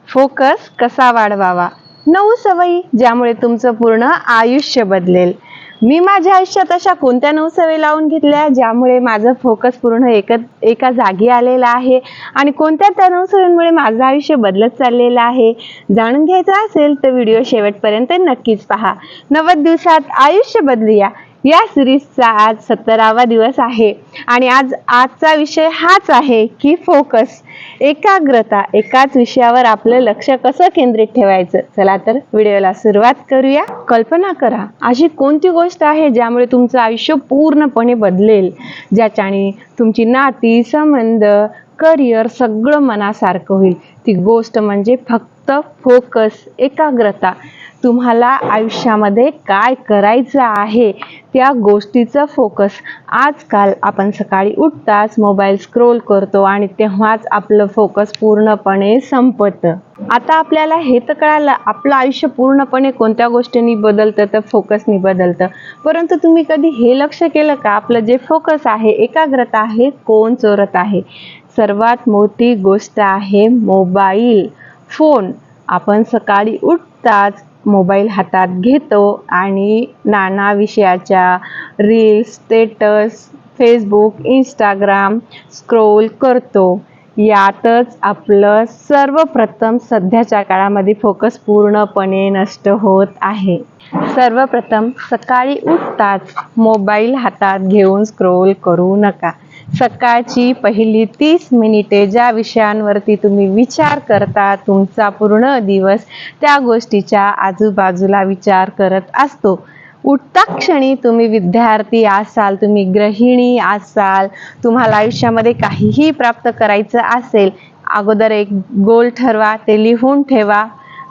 Focus कसा वाढवावा, 9 सवयी ज्यामुळे तुमचं पूर्ण आयुष्य बदलेल. मी माझ्या आयुष्यात अशा कोणत्या 9 सवयी लावून घेतल्या ज्यामुळे माझं फोकस पूर्ण एका जागी आलेला आहे आणि कोणत्या त्या 9 सवयींमुळे माझं आयुष्य बदलत चाललेलं आहे. जाणून घ्यायचं असेल तर व्हिडिओ शेवटपर्यंत नक्कीच पहा. 90 दिवसात आयुष्य बदलूया या सिरीजचा आज 17वा दिवस आहे आणि आजचा विषय हाच आहे की फोकस, एकाग्रता, एकाच विषयावर आपलं लक्ष कसं केंद्रित ठेवायचं. चला तर व्हिडिओला सुरुवात करूया. कल्पना करा, अशी कोणती गोष्ट आहे ज्यामुळे तुमचं आयुष्य पूर्णपणे बदलेल, ज्याच्याने तुमची नाती, संबंध, करिअर सगळं मनासारखं होईल. ती गोष्ट म्हणजे फक्त फोकस, एकाग्रता. तुम्हाला आयुष्यामध्ये काय करायचं आहे त्या गोष्टीचं फोकस. आजकाल आपण सकाळी उठताच मोबाईल स्क्रोल करतो आणि तेव्हाच आपलं फोकस पूर्णपणे संपतं. आता आपल्याला हे तर कळालं आपलं आयुष्य पूर्णपणे कोणत्या गोष्टींनी बदलतं तर फोकसनी बदलतं. परंतु तुम्ही कधी हे लक्ष केलं का आपलं जे फोकस आहे, एकाग्रता आहे, कोण चोरत आहे? सर्वात मोठी गोष्ट आहे मोबाईल फोन. आपण सकाळी उठताच मोबाईल हातात घेतो आणि नाना विषयाच्या reels, status, Facebook, Instagram scroll करतो. यातच आपलं सर्वप्रथम सध्याच्या काळामध्ये फोकस पूर्णपणे नष्ट होत आहे. सर्वप्रथम सकाळी उठताच मोबाईल हातात घेऊन स्क्रोल करू नका. सकाळची पहिली 30 मिनिटे ज्या विषयांवरती तुम्ही विचार करता, तुमचा पूर्ण दिवस त्या गोष्टीच्या आजूबाजूला विचार करत असतो. उठता क्षणी तुम्ही विद्यार्थी असाल, तुम्ही गृहिणी असाल, तुम्हाला आयुष्यामध्ये काहीही प्राप्त करायचं असेल, अगोदर एक गोल ठरवा, ते लिहून ठेवा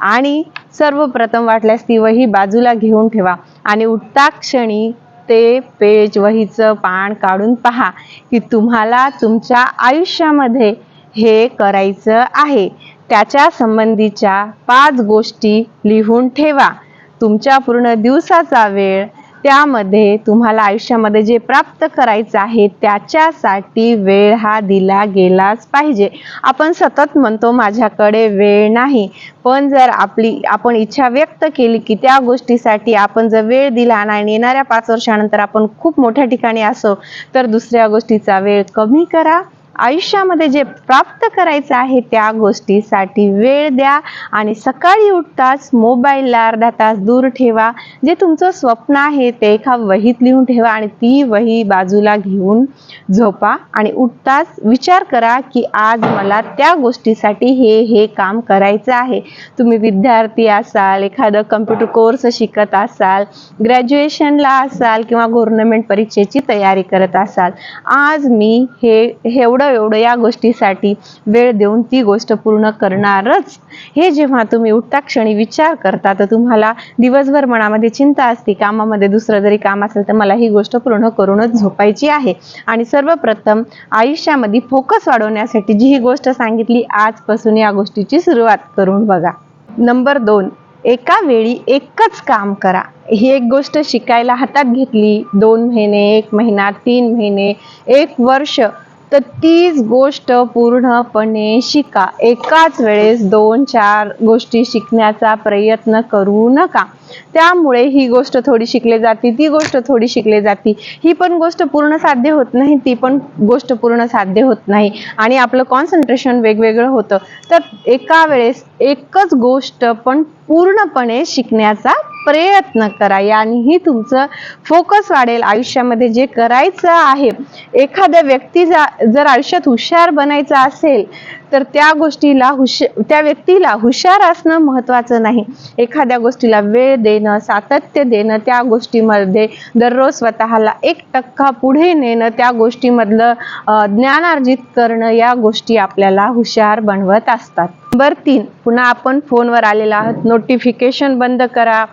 आणि सर्वप्रथम वाटल्यास ती वही बाजूला घेऊन ठेवा आणि उठता क्षणी ते पेज, वहीचं पान काढून पहा की तुम्हाला तुमच्या आयुष्यामध्ये हे करायचं आहे. त्याच्या संबंधीच्या 5 गोष्टी लिहून ठेवा. तुमच्या पूर्ण दिवसाचा वेळ, त्यामध्ये तुम्हाला आयुष्यामध्ये जे प्राप्त करायचं आहे त्याच्यासाठी वेळ हा दिला गेलाच पाहिजे. आपण सतत म्हणतो माझ्याकडे वेळ नाही, पण जर आपण इच्छा व्यक्त केली की त्या गोष्टीसाठी आपण जर वेळ दिला आणि येणाऱ्या 5 वर्षानंतर आपण खूप मोठ्या ठिकाणी असो तर दुसऱ्या गोष्टीचा वेळ कमी करा. आयुष्यामध्ये जे प्राप्त करायचं आहे त्या गोष्टीसाठी वेळ द्या आणि सकाळी उठताच मोबाईलला अर्धा तास दूर ठेवा. जे तुमचं स्वप्न आहे ते एका वहीत लिहून ठेवा आणि ती वही बाजूला घेऊन झोपा आणि उठताच विचार करा की आज मला त्या गोष्टीसाठी हे काम करायचं आहे. तुम्ही विद्यार्थी असाल, एखादं कम्प्युटर कोर्स शिकत असाल, ग्रॅज्युएशनला असाल किंवा गव्हर्नमेंट परीक्षेची तयारी करत असाल, आज मी एवढं या गोष्टीसाठी वेळ देऊन ती गोष्ट पूर्ण करणारच. हे जेव्हा तुम्ही उठता क्षणी विचार करता तर तुम्हाला दिवसभर मनामध्ये चिंता असते, कामामध्ये दुसरं जरी काम असेल तर मला ही गोष्ट पूर्ण करूनच झोपायची आहे. आणि सर्वप्रथम आयुष्यामध्ये फोकस वाढवण्यासाठी जी ही गोष्ट सांगितली, आजपासून या गोष्टीची सुरुवात करून बघा. नंबर 2, एका वेळी एकच काम करा. ही एक गोष्ट शिकायला हातात घेतली 2 महिने, 1 महिना, 3 महिने, 1 वर्ष, तर तीच गोष्ट पूर्णपणे शिका. एकाच वेळेस 2-4 गोष्टी शिकण्याचा प्रयत्न करू नका. त्यामुळे ही गोष्ट थोडी शिकली जाते, ती गोष्ट थोडी शिकली जाते, ही पण गोष्ट पूर्ण साध्य होत नाही, ती पण गोष्ट पूर्ण साध्य होत नाही आणि आपलं कॉन्सन्ट्रेशन वेगवेगळं होतं. तर एका वेळेस एकच गोष्ट पण पूर्णपणे शिकण्याचा प्रयत्न करा. यानेही तुमचं फोकस वाढेल. आयुष्यामध्ये जे करायचं आहे, एखाद्या व्यक्तीला जर आयुष्यात हुशार बनायचं असेल तर त्या व्यक्तीला हुशार असणं महत्त्वाचं नाही. एखाद्या गोष्टीला वेळ देणं, सातत्य देणं, त्या गोष्टीमध्ये दररोज स्वतःला 1% पुढे नेणं, त्या गोष्टीमधलं ज्ञान अर्जित करणं, या गोष्टी आपल्याला हुशार बनवत असतात. नंबर 3, पुन्हा आपण फोनवर आलेला आहात, नोटिफिकेशन बंद करा.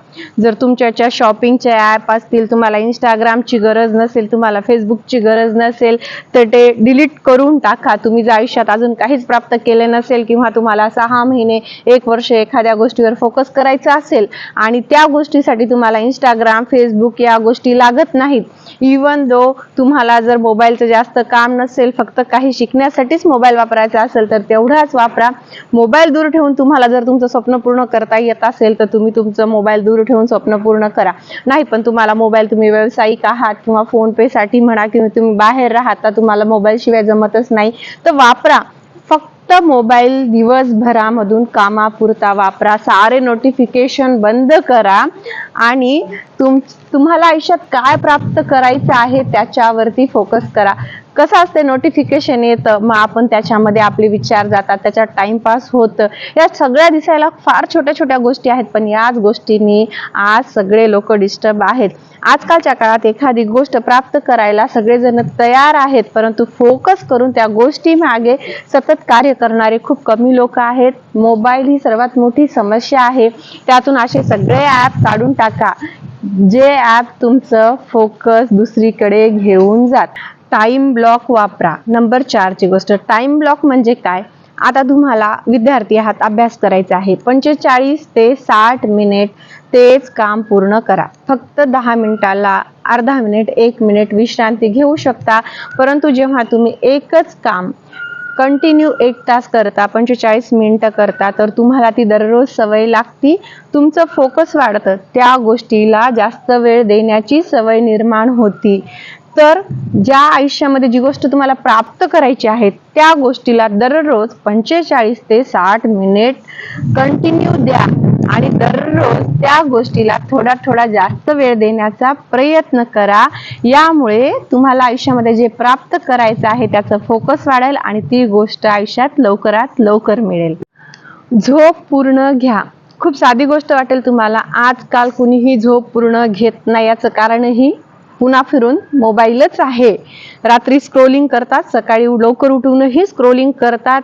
जर तुमच्याच्या शॉपिंगचे ॲप असतील, तुम्हाला इंस्टाग्रामची गरज नसेल, तुम्हाला फेसबुकची गरज नसेल तर ते डिलीट करून टाका. तुम्ही जर आयुष्यात अजून काहीच प्राप्त प्राप्त केले नसेल किंवा तुम्हाला 6 महिने 1 वर्ष एखाद्या गोष्टीवर फोकस करायचं असेल आणि त्या गोष्टीसाठी तुम्हाला इंस्टाग्राम फेसबुक या गोष्टी लागत नाहीत, इवन दो तुम्हाला जर मोबाईलचं जास्त काम नसेल, फक्त काही शिकण्यासाठीच मोबाईल वापरायचा असेल तर तेवढाच वापरा. मोबाईल दूर ठेवून तुम्हाला जर तुमचं स्वप्न पूर्ण करता येत असेल तर तुम्ही तुमचं मोबाईल दूर ठेवून स्वप्न पूर्ण करा. नाही पण तुम्हाला मोबाईल, तुम्ही व्यावसायिक आहात किंवा फोन पे साठी म्हणा किंवा तुम्ही बाहेर राहता, तुम्हाला मोबाईल शिवाय जमतच नाही तर वापरा. फक्त मोबाईल दिवसभरामधून कामापुरता वापरा. सारे नोटिफिकेशन बंद करा आणि तुम्हाला आयुष्यात काय प्राप्त करायचं आहे त्याच्यावरती फोकस करा. कसं असते, नोटिफिकेशन येतं मग आपण त्याच्यामध्ये आपले विचार जातात, त्याच्यात टाइमपास होतं. या सगळ्या दिसायला फार छोट्या छोट्या गोष्टी आहेत, पण याच गोष्टींनी आज सगळे लोक डिस्टर्ब आहेत. आजकालच्या काळात एखादी गोष्ट प्राप्त करायला सगळेजण तयार आहेत, परंतु फोकस करून त्या गोष्टी मागे सतत कार्य करणारे खूप कमी लोक आहेत. मोबाईल ही सर्वात मोठी समस्या आहे. त्यातून असे सगळे ऍप काढून टाका जे ऍप तुमचं फोकस दुसरीकडे घेऊन जात. टाइम ब्लॉक वापरा. नंबर 4 ची गोष्ट, टाइम ब्लॉक म्हणजे काय? आता तुम्हाला विद्यार्थी आहात, अभ्यास करायचा आहे, 45 ते 60 मिनिट तेच काम पूर्ण करा. फक्त 10 मिनिटाला अर्धा मिनिट 1 मिनिट विश्रांती घेऊ शकता. परंतु जेव्हा तुम्ही एकच काम कंटिन्यू 1 तास करता, 45 मिनिटं करता, तर तुम्हाला ती दररोज सवय लागती. तुमचं फोकस वाढतं, त्या गोष्टीला जास्त वेळ देण्याची सवय निर्माण होती. तर ज्या आयुष्यामध्ये जी गोष्ट तुम्हाला प्राप्त करायची आहे त्या गोष्टीला दररोज 45 ते 60 मिनिट कंटिन्यू द्या आणि दररोज त्या गोष्टीला थोडा थोडा जास्त वेळ देण्याचा प्रयत्न करा. यामुळे तुम्हाला आयुष्यामध्ये जे प्राप्त करायचं आहे त्याचं फोकस वाढेल आणि ती गोष्ट आयुष्यात लवकरात लवकर मिळेल. झोप पूर्ण घ्या. खूप साधी गोष्ट वाटेल तुम्हाला, आजकाल कुणीही झोप पूर्ण घेत नाही. याचं कारणही पुन्हा फिरून मोबाईलच आहे. रात्री स्क्रोलिंग करतात, सकाळी लवकर उठूनही स्क्रोलिंग करतात.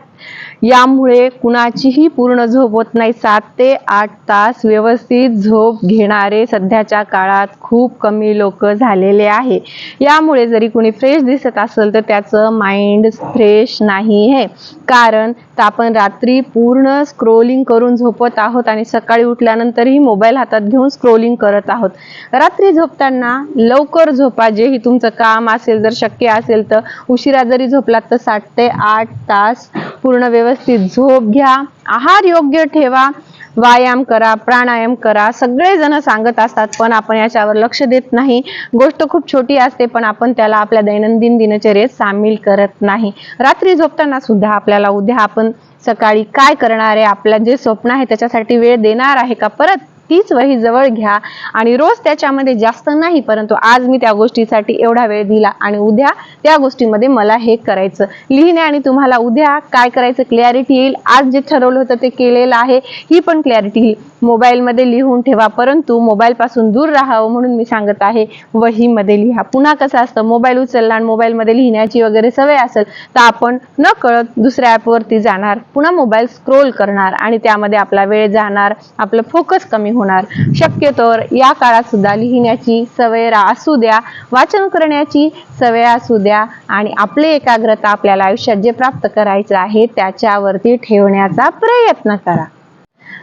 यामुळे कुणाचीही पूर्ण झोप होत नाही. 7 ते 8 तास व्यवस्थित झोप घेणारे सध्याच्या काळात खूप कमी लोक झालेले आहे. यामुळे जरी कोणी फ्रेश दिसत असेल तर त्याचं माइंड फ्रेश नाही आहे, कारण आपण रात्री पूर्ण स्क्रोलिंग करून झोपत आहोत आणि सकाळी उठल्यानंतरही मोबाईल हातात घेऊन स्क्रोलिंग करत आहोत. रात्री झोपताना लवकर झोपा. जेही तुमचं काम असेल, जर शक्य असेल तर उशिरा जरी झोपलात तर 7 ते 8 तास पूर्ण व्यवस्थित झोप घ्या. आहार योग्य ठेवा, व्यायाम करा, प्राणायाम करा. सगळे जण सांगत असतात पण आपण याच्यावर लक्ष देत नाही. गोष्ट खूप छोटी असते पण आपण त्याला आपल्या दैनंदिन दिनचर्येत सामील करत नाही. रात्री झोपताना सुद्धा आपल्याला उद्या आपण सकाळी काय करणार आहे, आपलं जे स्वप्न आहे त्याच्यासाठी वेळ देणार आहे का, परत तीच वही जवळ घ्या आणि रोज त्याच्यामध्ये जास्त नाही परंतु आज मी त्या गोष्टीसाठी एवढा वेळ दिला आणि उद्या त्या गोष्टीमध्ये मला हे करायचं. लिहिण्याने तुम्हाला उद्या काय करायचं क्लॅरिटी येईल. आज जे ठरवलं होतं ते केलेलं आहे ही पण क्लॅरिटी येईल. मोबाईलमध्ये लिहून ठेवा, परंतु मोबाईल पासून दूर राहावं म्हणून मी सांगत आहे वहीमध्ये लिहा. पुन्हा कसं असतं, मोबाईल उचलला आणि मोबाईलमध्ये लिहिण्याची वगैरे सवय असेल तर आपण न कळत दुसऱ्या ॲपवरती जाणार, पुन्हा मोबाईल स्क्रोल करणार आणि त्यामध्ये आपला वेळ जाणार, आपलं फोकस कमी होणार. शक्यतोवर या काळात सुद्धा लिहिण्याची सवय असू द्या, वाचन करण्याची सवय असू द्या आणि आपली एकाग्रता आपल्याला आयुष्यात जे प्राप्त करायचं आहे त्याच्यावरती ठेवण्याचा प्रयत्न करा.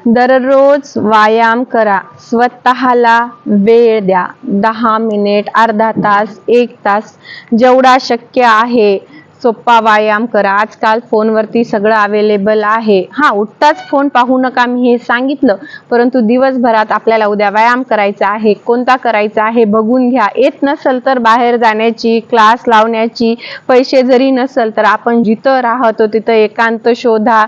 दररोज व्यायाम करा. स्वतःला वेळ द्या. 10 मिनिट, अर्धा तास, 1 तास, जेवढा शक्य आहे सोपा व्यायाम करा. आजकाल फोनवरती सगळं अवेलेबल आहे. उठताच फोन पाहू नका, मी हे सांगितलं, परंतु दिवसभरात आपल्याला उद्या व्यायाम करायचा आहे, कोणता करायचा आहे बघून घ्या. येत नसेल तर बाहेर जाण्याची, क्लास लावण्याची, पैसे जरी नसेल तर आपण जिथं राहतो तिथं एकांत शोधा.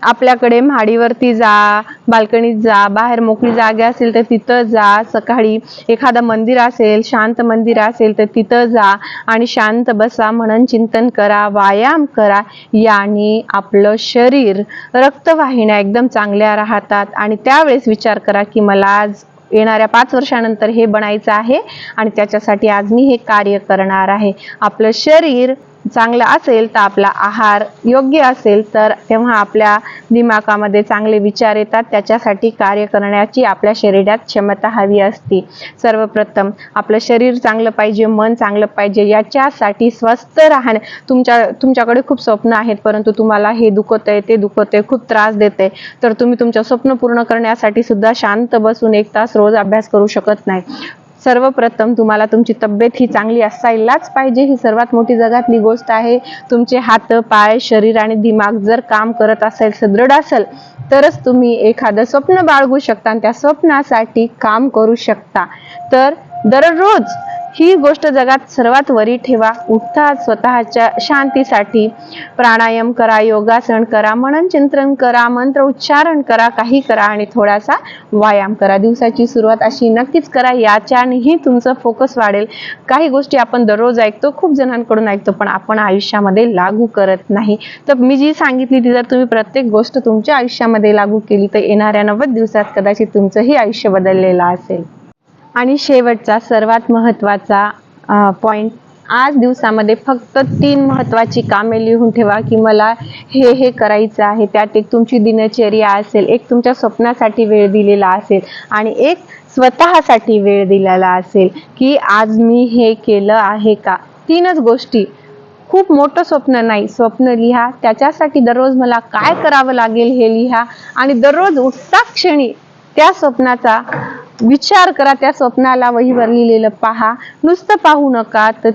आपल्याकडे महाडीवरती जा, बाल्कनीत जा, बाहेर मोकळी जागा असेल तर तिथं जा. सकाळी एखादं मंदिर असेल, शांत मंदिर असेल तर तिथं जा आणि शांत बसा, मनन चिंतन करा, व्यायाम करा. याने आपलं शरीर, रक्तवाहिन्या एकदम चांगल्या राहतात आणि त्यावेळेस विचार करा की मला आज येणाऱ्या 5 वर्षानंतर हे बनायचं आहे आणि त्याच्यासाठी आज मी हे कार्य करणार आहे. आपलं शरीर चांगला असेल तर आपला आहार योग्य असेल तर तेव्हा आपल्या दिमागामध्ये चांगले विचार येतात, त्याच्यासाठी कार्य करण्याची आपल्या शरीरात क्षमता हवी असते. सर्वप्रथम आपलं शरीर चांगलं पाहिजे, मन चांगलं पाहिजे, याच्यासाठी स्वस्थ राहणे. तुमच्याकडे खूप स्वप्न आहेत परंतु तुम्हाला हे दुखतंय ते दुखतंय, खूप त्रास देते, तर तुम्ही तुमचं स्वप्न पूर्ण करण्यासाठी सुद्धा शांत बसून 1 तास रोज अभ्यास करू शकत नाही. सर्वप्रथम तुम्हाला तुमची तब्येत ही चांगली असायलाच पाहिजे, ही सर्वात मोठी जगातली गोष्ट आहे. तुमचे हात पाय शरीर आणि दिमाग जर काम करत असेल, सदृढ असेल, तरच तुम्ही एखादं स्वप्न बाळगू शकता आणि त्या स्वप्नासाठी काम करू शकता. तर दररोज ही गोष्ट जगात सर्वात वरी ठेवा. उठता स्वतःच्या शांतीसाठी प्राणायाम करा, योगासन करा, मनन चिंतन करा, मंत्र उच्चारण करा, काही करा आणि थोडासा व्यायाम करा. दिवसाची सुरुवात अशी नक्कीच करा, याच्यानेही तुमचं फोकस वाढेल. काही गोष्टी आपण दररोज ऐकतो, खूप जणांकडून ऐकतो, पण आपण आयुष्यामध्ये लागू करत नाही. तर मी जी सांगितली ती जर तुम्ही प्रत्येक गोष्ट तुमच्या आयुष्यामध्ये लागू केली तर येणाऱ्या 90 दिवसात कदाचित तुमचंही आयुष्य बदललेलं असेल. आणि शेवटचा सर्वात महत्त्वाचा पॉइंट, आज दिवसामध्ये फक्त 3 महत्त्वाची कामे लिहून ठेवा की मला हे करायचं आहे. त्यात एक तुमची दिनचर्या असेल, एक तुमच्या स्वप्नासाठी वेळ दिलेला असेल आणि एक स्वतःसाठी वेळ दिलेला असेल की आज मी हे केलं आहे का. 3च गोष्टी. खूप मोठं स्वप्न नाही, स्वप्न लिहा, त्याच्यासाठी दररोज मला काय करावं लागेल हे लिहा आणि दररोज उठता क्षणी त्या स्वप्नाचा विचार करा, त्या स्वप्नाला वहीवर लिहिलेलं पहा. नुसतं पाहू नका, तर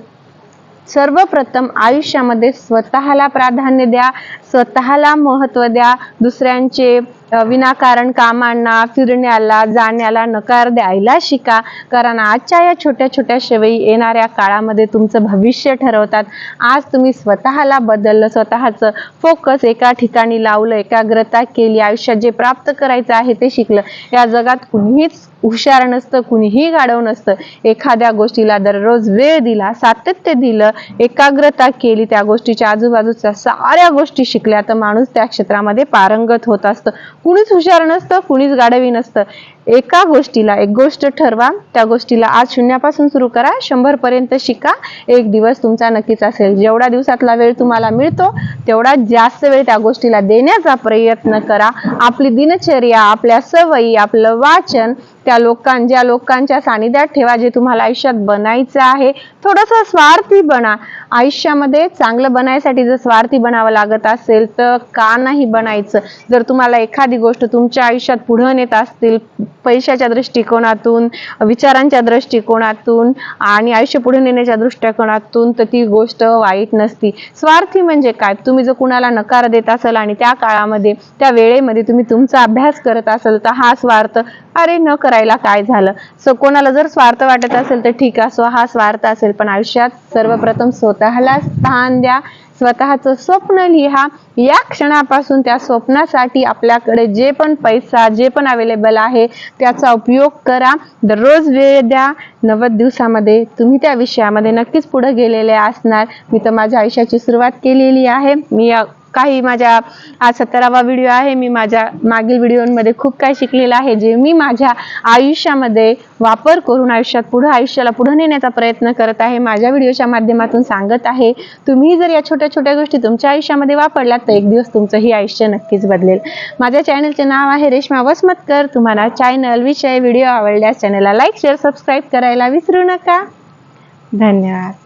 सर्वप्रथम आयुष्यामध्ये स्वतःला प्राधान्य द्या, स्वतःला महत्त्व द्या. दुसऱ्यांचे विनाकारण कामांना, फिरण्याला, जाण्याला नकार द्यायला शिका, कारण आजच्या या छोट्या छोट्या सवयी येणाऱ्या काळामध्ये तुमचं भविष्य ठरवतात. आज तुम्ही स्वतःला बदललं, स्वतःचं फोकस एका ठिकाणी लावलं, एकाग्रता केली, आयुष्यात जे प्राप्त करायचं आहे ते शिकलं. या जगात कुणीच हुशार नसतं, कुणीही गाढव नसतं. एखाद्या गोष्टीला दररोज वेळ दिला, सातत्य दिलं, एकाग्रता केली, त्या गोष्टीच्या आजूबाजूच्या साऱ्या गोष्टी शिकल्या तर माणूस त्या क्षेत्रामध्ये पारंगत होत असतं. कुणीच हुशार नसतं, कुणीच गाढवी नसतं. एका गोष्टीला, एक गोष्ट ठरवा, त्या गोष्टीला आज 0 पासून सुरू करा, 100 पर्यंत शिका. एक दिवस तुमचा नक्कीच असेल. जेवढा दिवसातला वेळ तुम्हाला मिळतो तेवढा जास्त वेळ त्या गोष्टीला देण्याचा प्रयत्न करा. आपली दिनचर्या, आपल्या सवयी, आपलं वाचन ज्या लोकांच्या सानिध्यात ठेवा जे तुम्हाला आयुष्यात बनायचं आहे. थोडंसं स्वार्थी बना. आयुष्यामध्ये चांगलं बनायसाठी जर स्वार्थी बनावं लागत असेल तर का नाही बनायचं. जर तुम्हाला एखादी गोष्ट तुमच्या आयुष्यात पुढे नेत असतील, पैशाच्या दृष्टिकोनातून, विचारांच्या दृष्टिकोनातून आणि आयुष्य पुढे नेण्याच्या दृष्टिकोनातून, तर ती गोष्ट वाईट नसती. स्वार्थी म्हणजे काय, तुम्ही जर कुणाला नकार देत असाल आणि त्या काळामध्ये, त्या वेळेमध्ये तुम्ही तुमचा अभ्यास करत असाल तर हा स्वार्थ, अरे न करायला काय झालं. कोणाला जर स्वार्थ वाटत असेल तर ठीक असो, हा स्वार्थ असेल. पण आयुष्यात सर्वप्रथम स्वतःला स्थान द्या, स्वतःचं स्वप्न लिहा. या क्षणापासून त्या स्वप्नासाठी आपल्याकडे जे पण पैसा, जे पण अवेलेबल आहे त्याचा उपयोग करा. दररोज वेळ द्या. 90 दिवसामध्ये तुम्ही त्या विषयामध्ये नक्कीच पुढे गेलेले असणार. मी तर माझ्या आयुष्याची सुरुवात केलेली आहे. माझ्या आज 17वा व्हिडिओ आहे. मी माझ्या मागील व्हिडिओमध्ये खूप काही शिकलेलं आहे जे मी माझ्या आयुष्यामध्ये वापर करून आयुष्याला पुढे नेण्याचा प्रयत्न करत आहे. माझ्या व्हिडिओच्या माध्यमातून सांगत आहे. तुम्ही जर या छोट्या छोट्या गोष्टी तुमच्या आयुष्यामध्ये वापरल्यात तर एक दिवस तुमचंही आयुष्य नक्कीच बदलेल. माझ्या चॅनलचे नाव आहे रेश्मा वसमतकर. तुम्हाला चॅनल, विषय, व्हिडिओ आवडल्यास चॅनलला लाईक, शेअर, सबस्क्राईब करायला विसरू नका. धन्यवाद.